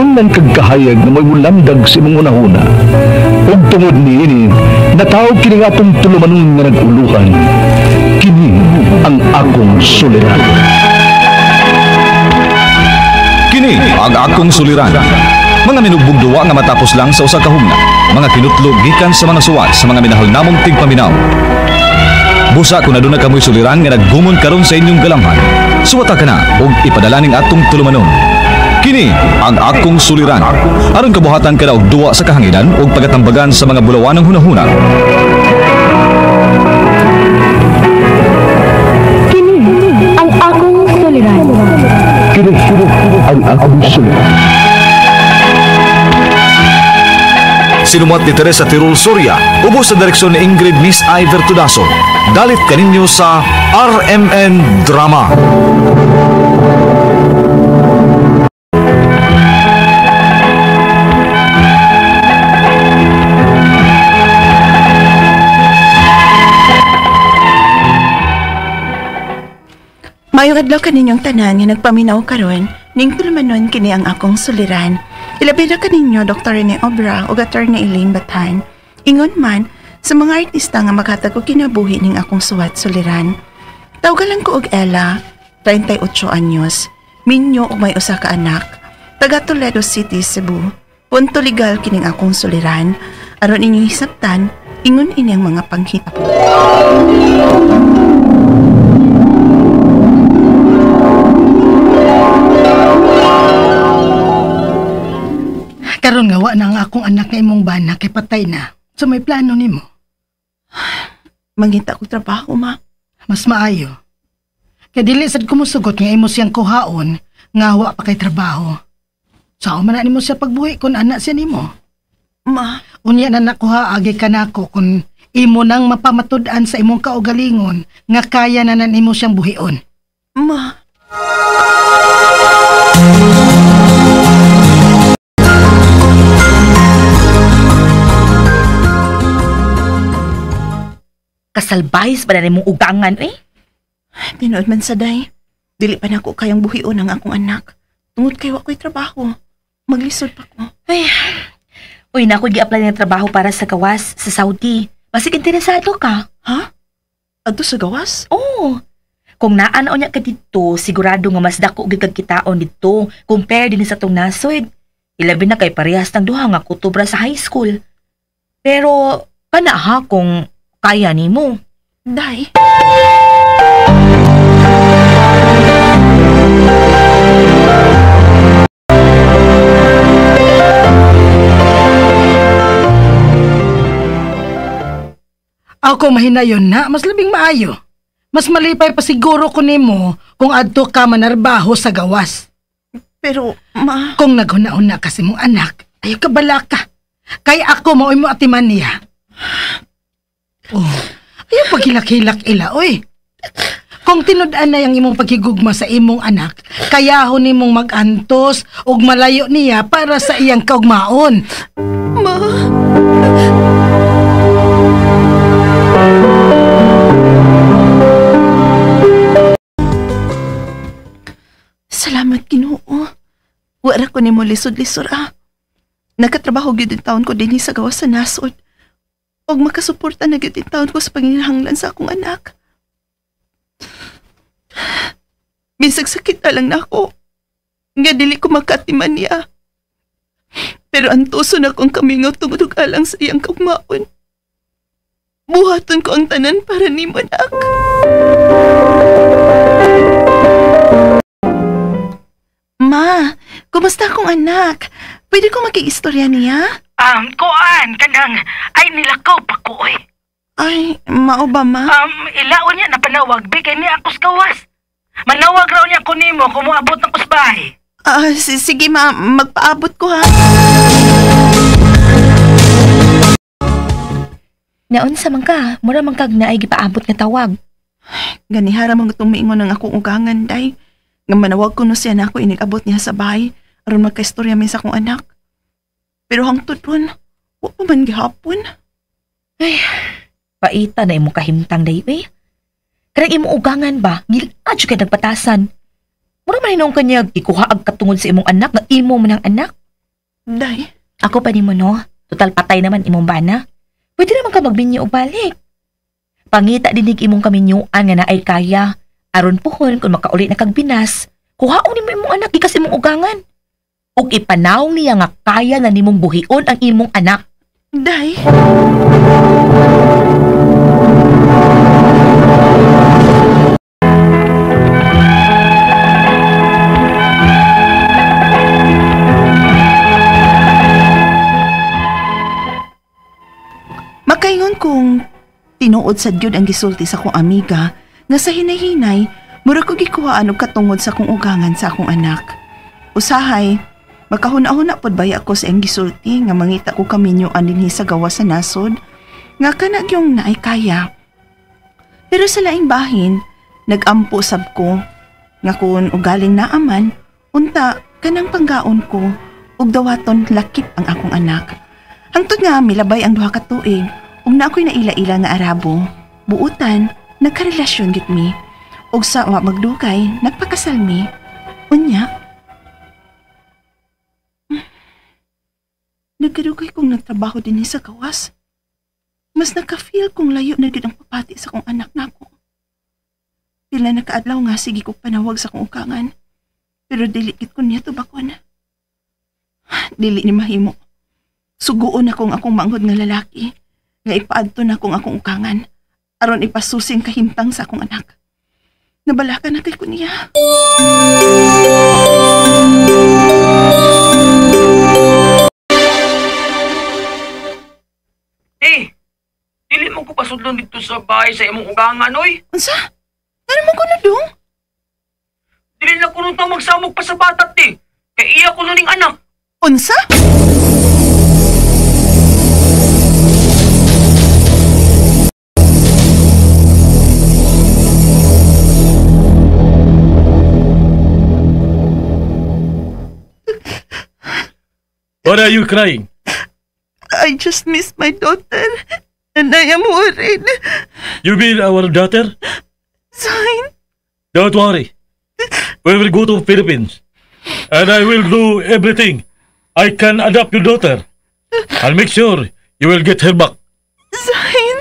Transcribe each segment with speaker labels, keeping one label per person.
Speaker 1: kinahanglan kag kahayag na may mulamdag sa imong unahuna. Ug tungod niini, natawag kini nga atong tulumanon nga nag-uluhan. Kini ang akong suliran.
Speaker 2: Kini ang akong suliran. Mga minugbog duwa nga matapos lang sa usa ka hugna. Mga kinutlog gikan sa mga suwat sa mga minahal namong tigpaminaw. Busa kung aduna kamoy suliran nga naggumon karon sa inyong galamhan. Suwata ka na ug ipadala ning atong tulumanon. Kini ang akong suliran. Aron kabuhatan ka na og duwa sa kahanginan ug pagatambagan sa mga bulawan ng hunahuna.
Speaker 3: Kini ang akong suliran.
Speaker 1: Kini ang akong suliran.
Speaker 2: Sinumat ni Teresa Tirul Soria, ubos sa direksyon ni Ingrid Miss Iver Tudaso. Dalit kaninyo sa RMN Drama.
Speaker 4: Mayong adlaw kaninyong tanan nga nagpaminaw karon, ning tulumanon kini ang akong suliran. Ilabi na kaninyo Dr. Rene Obra o Attorney Elaine Batan. Ingon man sa mga artista nga maghatag og kinabuhi ning akong suwat suliran. Tawgalan ko og Ella, 38 anyos, minyo ug may usa ka anak, taga Toledo City, Cebu. Punto legal kining akong suliran. Aron inyong hisabtan, ingon ini ang mga panghita ko.
Speaker 5: Karon nga wa na ang akong anak nga imong bana kay patay na. So may plano nimo?
Speaker 4: Manginta ko trabaho, ma.
Speaker 5: Mas maayo. Kay dili sad ko mosugot nga imo siyang kuhaon nga wa pa kay trabaho. Sao man na nimo siya pagbuhi kun anak siya nimo?
Speaker 4: Ma,
Speaker 5: Unya na nakuha agi kanako kun imo nang mapamatud-an sa imong kaugalingon nga kaya na nimo siyang buhion.
Speaker 4: ma.
Speaker 6: Kasalbayis pa na rin mong ugangan, eh.
Speaker 4: Tinood man sa day. Dili pa na ako kayang buhion ang akong anak. Tungod kayo ako'y trabaho. Maglisod pa ko.
Speaker 6: Ay, uy, na ako gi-apply ng trabaho para sa gawas sa Saudi. Basig interesado ka.
Speaker 4: Ha? Adto sa gawas?
Speaker 6: Oo. Kung naanaw niya ka dito, sigurado nga mas dako gigag kitaon dito compare din sa tong nasod. Ilabi na kay parehas ng duha nga kutubra sa high school. Pero, kana ha kung kaya nimo.
Speaker 4: Day.
Speaker 5: Ako mahinayon na, mas labing maayo. Mas malipay pa siguro ko nimo kung adto ka manarbaho sa gawas.
Speaker 4: Pero, ma.
Speaker 5: Kung naghuna-una kasi mong anak, ayaw ka bala ka. Kay ako maoy mo atiman niya. Oh, ayaw paghilak-hilak ila, oy. Kung tinud-an na yung imong paghigugma sa imong anak, kayahon nimong mag-antos ug malayo niya para sa iyang kaugmaon.
Speaker 4: Ma. Salamat, Ginoo. Wala ko nimo lisod-lisod, ah. Nagkatrabaho gyud din taon ko dinhi sa gawas sa nasod. Og makasuporta na gyud din taon ko sa panginahanglan sa akong anak. Bisag sakit na lang na ako. Nga dili ko makatiman niya. Pero antuso na kong kamingaw tungod og alang sa iyang kaugmaon. Buhaton ko ang tanan para nimo, anak. Ma, kumusta akong anak? Pwede ko makikistorya niya?
Speaker 5: Kuan, kanang, ay nilakaw pa ko, eh.
Speaker 4: Ay, mao ba, ma?
Speaker 5: Ilaon niya na panawag, bigay niya ako sa gawas. Manawag raw niya ko nimo kung moabot ng kusbahay.
Speaker 4: Sige, ma, magpaabot ko, ha?
Speaker 6: Naon sa man ka, mura man kag na ay gipaabot nga tawag.
Speaker 4: Ganihara mga tumiingon ng akong ugangan, day. Nga manawag ko no siya na ako inigabot niya sa bahay aron magkaistorya min sa akong anak. Pero hangtod ron, wa pa man gihapon.
Speaker 6: Ay, paita na imo kahimtang day, eh. Karang imo ugangan ba, giladyo kay nagpatasan. Mura man hinong kanya, ikuha ag katungod sa imong anak, nga imo man ang anak.
Speaker 4: Day,
Speaker 6: Ako pa ni mo, no? Total patay naman imong bana. Pwede naman ka magbinyo og balik. Pangita dinig imong kaminyuan nga naay kaya. Aron pohon kung makaulit na kag binas, kuhaon nimo imong anak gikas imong ugangan. Ug ipanawong niya nga kaya na nimong buhion ang imong anak.
Speaker 4: Day. Makaingon kong tinuod sa gyud ang gisulti sa akong amiga nga sa hinay-hinay mura ko gikuhaan og katungod sa akong ugangan sa akong anak. Usahay, makahuna-huna pod baya ako sa iyang gisulti nga mangita ko kaminyoan dinhi sa gawas sa nasod nga kana gyung naay kaya. Pero sa laing bahin, nagampo sab ko nga kun ugaling naaman, unta kanang panggaon ko ug dawaton lakip ang akong anak. Hangtod nga milabay ang duha ka tuig ug na ako'y naila-ila nga Arabo. Buutan, nagkarelasyon gid mi. Ug sa wa magdugay, nagpakasal mi. Unya. Nagkadugay kong nagtrabaho din sa kawas. Mas naka-feel kong layo na gid ang papati sa kong anak nako. Pila na kaadlaw nga sige ko panawag sa kong ukangan. Pero dili gid ko niya tubakon. Dili ni mahimo. Suguon akong manghod nga lalaki nga ipaadto na akong ukangan aron ipasusing kahimtang sa akong anak. Nabalakan na kay ko niya.
Speaker 7: Dili mo ko pasudlon dito sa bahay sa imong ugangan, oy.
Speaker 4: Unsa? Ano man ko na dong?
Speaker 7: Dili na kuno tang magsamog pa sa batat ni. Kay iya ko ning anak.
Speaker 4: Unsa?
Speaker 8: What are you crying?
Speaker 4: I just miss my daughter and I am worried.
Speaker 8: You mean our daughter?
Speaker 4: Sign.
Speaker 8: Don't worry. We will go to Philippines. And I will do everything I can adopt your daughter. I'll make sure you will get her back.
Speaker 4: Sign.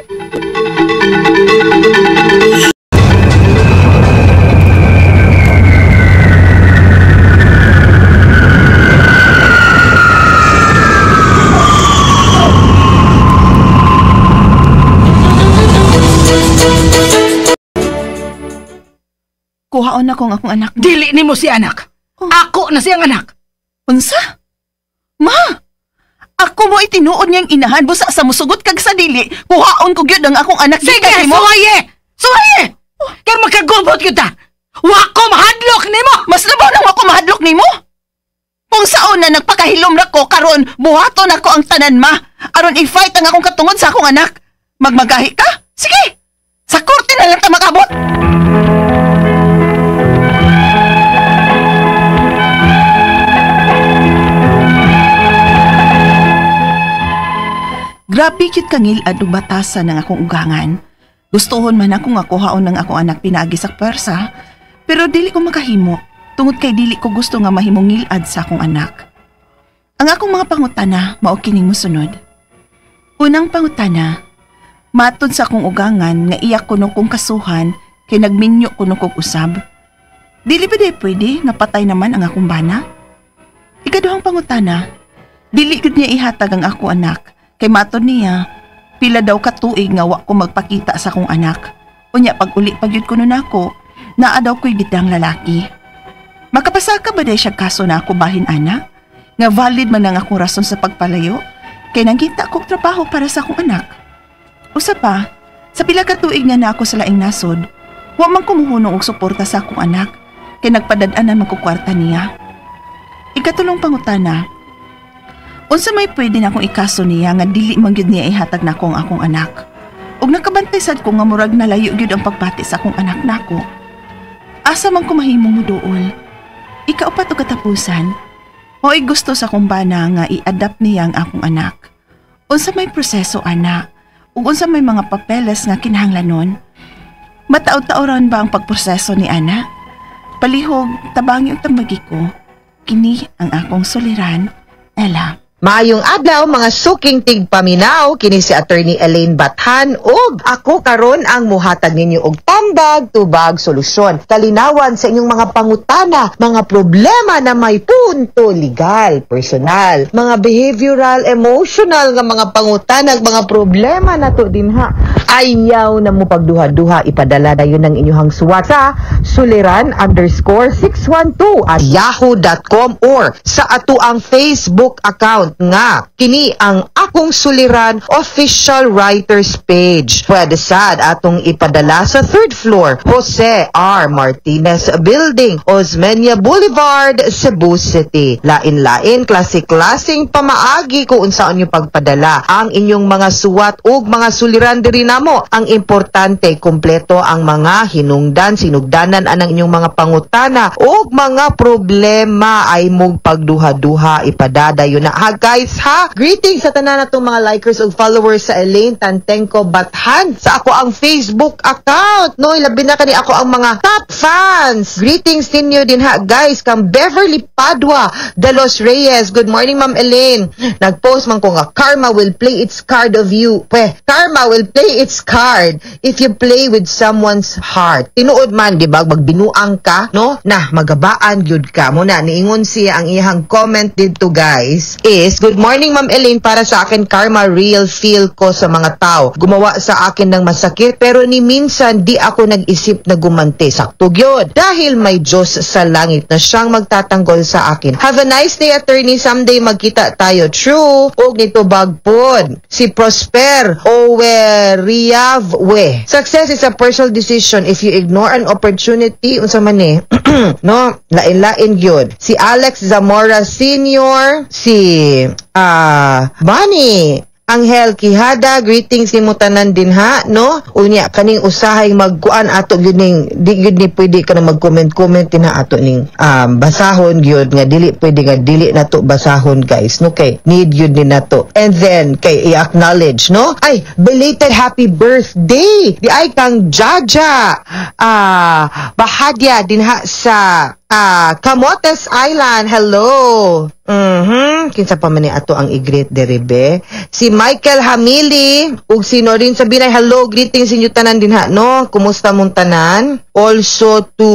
Speaker 4: Kuhaon na kong akong anak.
Speaker 5: Dili nimo si anak. Ako na siyang anak.
Speaker 4: Unsa? Ma! Ako mo itinuod niyang inahan busa sa musugot kag sa dili. Kuhaon ko gyud ang akong anak.
Speaker 5: Sige,
Speaker 4: gikas nimo.
Speaker 5: suwaye! Suwaye! Kaya magkagubot kita. Wa ko mahadlok nimo!
Speaker 4: Mas labaw nang ako mahadlok nimo. Kung saon na nagpakahilom na ko karon buhaton ako ang tanan ma. Aron i-fight ang akong katungod sa akong anak. Magmagahi ka? Sige! Sa korte na lang ta makabot. Grabe yun kangil at batasan ng akong ugangan. Gustohon man ako nga kuhaon ng akong anak pinagi sa pwersa, pero dili ko makahimo, tungod kay dili ko gusto nga mahimong ngilad sa akong anak. Ang akong mga pangutana, mao kining mosunod. Unang pangutana, matod sa akong ugangan nga iyak kuno kong kasuhan kay nagminyo kuno kong usab. Dili ba day pwede nga patay naman ang akong bana? Ikaduhang pangutana, dili gud niya ihatag ang ako anak. Kay matod niya, pila daw katuig nga wa ko magpakita sa akong anak. Unya pag uli pagyud kuno nako, naa daw ko'y bidang lalaki. Makapasaka ba day siya kaso na ako bahin ana? Nga valid man ang akong rason sa pagpalayo? Kay nangita kong trabaho para sa akong anak. Usa pa, sa pila katuig nga na ako sa laing nasod, wa man kumuhunong og suporta sa akong anak, kay nagpadad-anan man ko kwarta niya. Ikatulong pangutana, unsa may pwede na akong ikaso niya nga dili man gyud niya ihatag nako ang akong anak. Ug nakabantay sad ko nga murag nalayo gyud ang pagpati sa akong anak nako. Asa man ko mahimong muduol. Ikaupat og katapusan, mo'y gusto sa akong bana nga i-adapt niya ang akong anak. Unsa may proseso ana, ug unsa may mga papeles nga kinahanglanon. Mataod-taoran ba ang pagproseso ni ana? Palihog, tabangi ug tambagi ko. Kini ang akong suliran, Ella.
Speaker 9: Maayong adlaw mga suking tigpaminaw, kini si Attorney Elaine Bathan ug ako karon ang muhatag ninyo og tambag tubag solusyon. Kalinawan sa inyong mga pangutana, mga problema na may punto legal, personal, mga behavioral, emotional nga mga pangutana, mga problema nato dinha. Ayaw na mo pagduha-duha, ipadala dayon ang inyong suwat sa suliran_612@yahoo.com or sa ato ang Facebook account nga kini ang Akong Suliran official writers page. Pwede sad atong ipadala sa 3rd floor Jose R. Martinez Building, Osmeña Boulevard, Cebu City. Lain-lain klase-klaseng pamaagi kung unsaon nyo pagpadala ang inyong mga suwat ug mga suliran diri namo. Ang importante kompleto ang mga hinungdan, sinugdanan anang inyong mga pangutana ug mga problema ay mong pagduha-duha ipadadayon na guys ha. Greetings sa tanan natong mga likers ug followers sa Elaine Tantengco Bathan sa ako ang Facebook account. No, ilabi na kani ako ang mga top fans. Greetings ninyo din ha guys kang Beverly Padua de Los Reyes. Good morning Ma'am Elaine. Nagpost man ko nga karma will play its card of you. Karma will play its card if you play with someone's heart. Tinuod man di ba magbinuang ka no na magabaan gyud ka mo na niingon siya ang iyang comment dito guys is good morning Ma'am Elaine, para sa akin karma real feel ko sa mga tao. Gumawa sa akin ng masakit pero ni minsan di ako nag-isip na gumanti. Sakto yun. Dahil may Diyos sa langit na siyang magtatanggol sa akin. Have a nice day attorney. Someday magkita tayo. True. Og nito bagpod. Si Prosper Riavwe. Success is a personal decision. If you ignore an opportunity, unsa man eh. No? Lain-lain yun. Si Alex Zamora Sr. Si Bunny Angel Quijada, greetings ni mutanan din ha, no? Unya kaning usahay magkuan ato gyud ning di gyud ni pwede ka na mag-comment din ha ato ning basahon gyud nga dili pwede nga dili nato basahon guys, no kay need gyud ni nato. And then kay i-acknowledge, no? Ay belated happy birthday di ay kang Jaja Bahadya din ha sa Camotes Island. Hello. Kinsa pa man ni ato ang i-greet deribe. Si Michael Hamili ug sino rin sabi na hello, greetings inyo tanan din ha, no? Kumusta mong tanan? Also to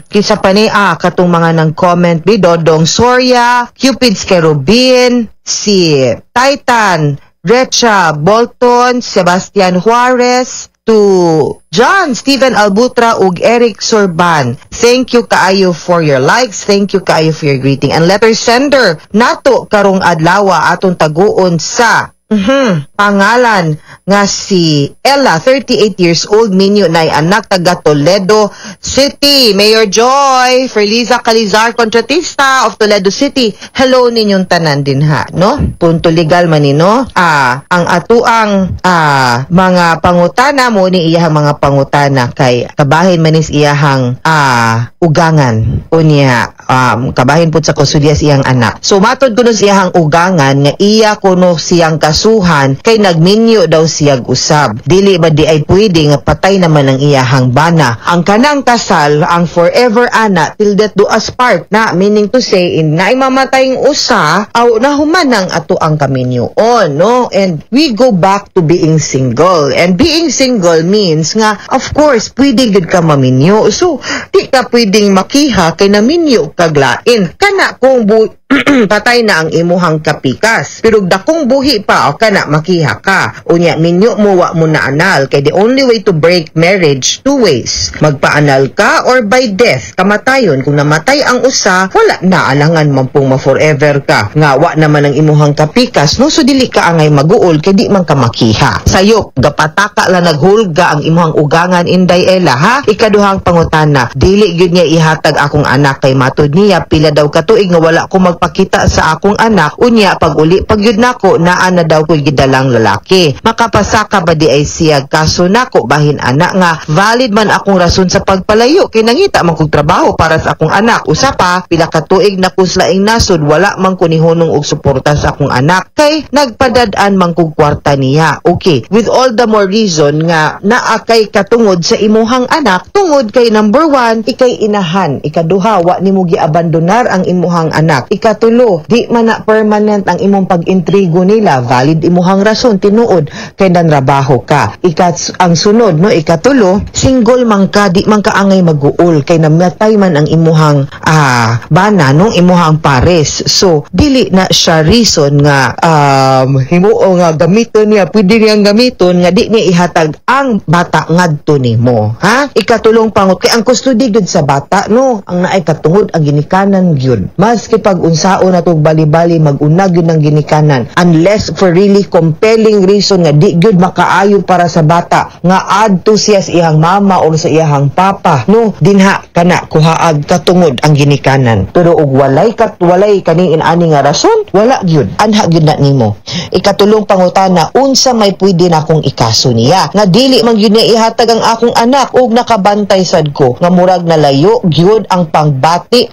Speaker 9: kinsa pa ni katong mga nang comment bi Dodong Soria, Cupid's Kerubin, si Titan Recha Bolton, Sebastian Juarez, to John Steven Albutra ug Eric Sorban. Thank you kaayo for your likes, thank you kaayo for your greeting. And letter sender nato karong adlaw atong taguon sa pangalan nga si Ella, 38 years old, minyo nay anak taga Toledo City. Mayor Joy Ferliza Calizar, kontratista of Toledo City. Hello ninyong tanan din ha, no? Punto legal man ni, no? Ang atuang mga pangutana mo ni iyahang mga pangutana kay kabahin manis iyahang ugangan unya kabahin pud sa kusudyas iyang anak. So matod kuno siyang ugangan nga iya kuno siyang kasuhan kay nagminyo daw siyag usab. Dili ba di ay pwede nga patay naman ang iyahang bana. Ang kanang kasal ang forever ana till death do us part na, meaning to say in na imamatayng usa aw nahuman ang ato ang kaminyo on, no? And we go back to being single, and being single means nga of course pwede gud ka maminyo. So di ka pwedeng makiha kay naminyo kaglain kana kung patay na ang imuhang kapikas. Pero dakong buhi pa o kana makiha ka. Unya minyo mo wa mo na anal kay the only way to break marriage two ways. Magpaanal ka or by death. Kamatayon kung namatay ang usa, wala na alangan man pong ma-forever ka. Nga wa naman ang imuhang kapikas, no? So dili ka angay maguol kay di man ka makiha. Sayop gapataka la naghulga ang imuhang ugangan inday Ella ha. Ikaduhang pangutana, dili gyud niya ihatag akong anak kay matud niya pila daw ka tuig nga wala ko magpakita sa akong anak. Unya pag uli pagyud nako naa na daw ko'y gidalang lalaki. Makapasaka ba di ay siya kaso nako bahin anak nga valid man akong rason sa pagpalayo kay nangita man kog trabaho para sa akong anak. Usa pa pila ka tuig na kuslaing nasod wala man ko nihunong og suporta sa akong anak kay nagpadad-an man kog kwarta niya. Okay, with all the more reason nga naa kay katungod sa imuhang anak, tungod kay number 1 ikay inahan, ikaduha wa nimo giabandonar ang imuhang anak, Ikatulo, di man na permanent ang imong pag-intrigo nila, valid imuhang rason tinuod kay nanrabaho ka. Ang sunod, no, ikatulo, single man ka, di man ka angay mag-uol kay namatay man ang imuhang bana, no, imuhang pares. So dili na siya reason nga himuo nga gamiton niya, pwede niyang gamiton nga di niya ihatag ang bata ngadto nimo, ha? Ikatulong pangot kay ang custody gud sa bata, no, ang naay katungod ang ginikanan gyud. Maski pag unsaon natong bali-bali mag-unag yun ang ginikanan, unless for really compelling reason nga di gyud makaayo para sa bata nga adto siya sa iyang mama o sa iyang papa, no, dinha kana kuhaag katungod ang ginikanan. Pero og walay kaning inani nga rason, wala gyud, anha gyud na nimo. Ikatulong pangutana, unsa may pwede na akong ikaso niya nga dili man gyud niya ihatag ang akong anak og nakabantay sad ko nga murag nalayo gyud ang pagbati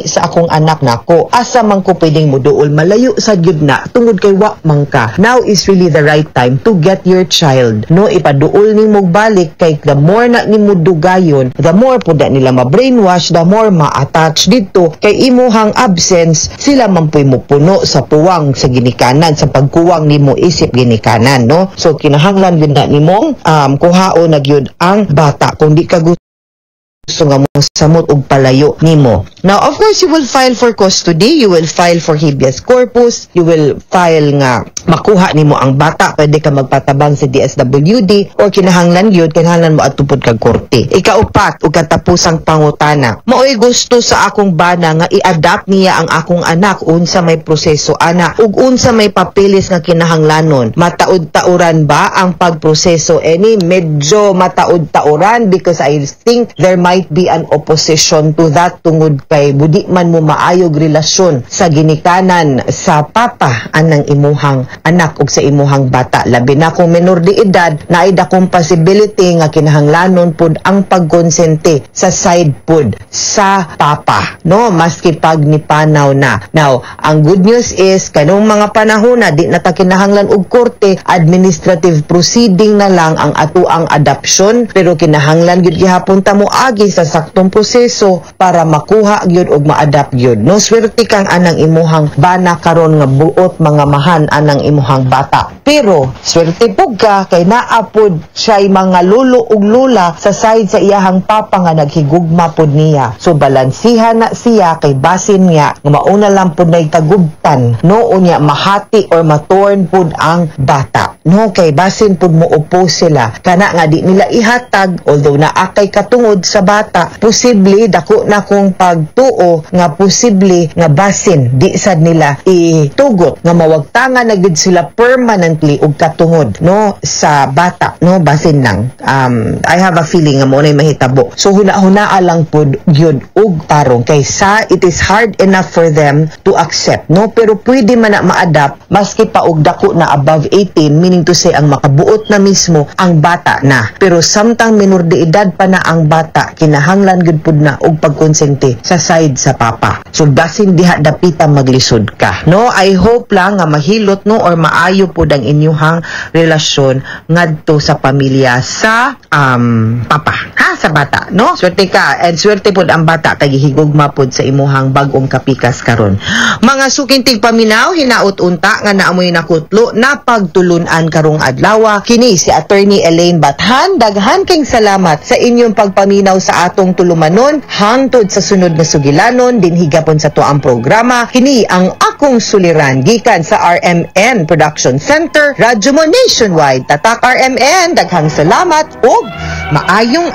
Speaker 9: sa akong anak nako. Asa man ko pwedeng muduol, malayo sad gyud na tungod kay wa man ka. Now is really the right time to get your child, no, ipaduol nimo balik kay the more na nimo dugayon, the more pud nila ma-brainwash, the more ma-attach dito kay imuhang absence, sila man puy mo puno sa puwang sa ginikanan, sa pagkuwang nimo isip ginikanan, no. So kinahanglan gyud na nimong kuhaon na gyud ang bata kung di ka gusto nga mo samot og palayo nimo. Now, of course, you will file for custody, you will file for habeas corpus, you will file nga makuha nimo ang bata, pwede ka magpatabang sa DSWD or kinahanglan mo atupod kag korte. Ikaupat, ug katapusang pangutana, maoy gusto sa akong bana nga i-adapt niya ang akong anak unsa may proseso ana ug unsa may papeles nga kinahanglanon. Mataud-tauran ba ang pagproseso? Medyo mataud-tauran because I think there might be an opposition to that tungod kay budi man mo maayog relasyon sa ginikanan sa papa anang imuhang anak ug sa imuhang bata, labi na kung menor de edad, naay dakong possibility nga kinahanglanon pud ang pagkonsente sa side pud sa papa, no, maski pag nipanaw na. Now, ang good news is kanong mga panahon na di na ta kinahanglan og korte, administrative proceeding na lang ang atuang adoption, pero kinahanglan gyud gihapon ta mo agi sa saktong proseso para makuha gyud og ma-adapt gyud. No, swerte kang anang imuhang bana karon nga buot mga mahan anang imuhang bata. Pero swerte pug ka kay naa pud siya'y mga lolo ug lula sa side sa iyahang papa nga naghigugma pud niya. So balansihan na siya kay basin niya nga mauna lang pud nay kagubtan, no, unya mahati or matorn pud ang bata, no, kay basin pud mo oppose sila kana nga di nila ihatag, although naakay katungod sa bata, posible dako na kong pagtuo nga posible nga basin di sad nila itugot nga mawagtangan na gid sila permanently og katungod, no, sa bata, no, basin lang. I have a feeling nga mo na mahitabo. So huna-hunaa lang pud gyud og tarong kaysa it is hard enough for them to accept, no, pero pwede man na ma-adapt maski pa og dako na above 18, meaning to say ang makabuot na mismo ang bata na, pero samtang menor de edad pa na ang bata, kinahanglan gud pud na og pagkonsente sa side sa papa. So basin diha dapita maglisod ka, no. I hope lang nga mahilot, no, or maayo pud ang inyuhang relasyon ngadto sa pamilya sa papa, ha, sa bata, no. Swerte ka, and swerte pud ang bata kay gihigugma pud sa imuhang bag-ong kapikas karon. Mga sukintig paminaw, hinaut unta nga naamoy nakutlo na pagtulunan karong adlaw. Kini si Attorney Elaine Bathan. Daghan kayong salamat sa inyong pagpaminaw sa atong tulumanon hangtod sa sunod na sugilanon din higapon sa tuang programa. Kini ang akong suliran gikan sa RMN Production Center, Radyo mo Nationwide. Tatak RMN, daghang salamat ug maayong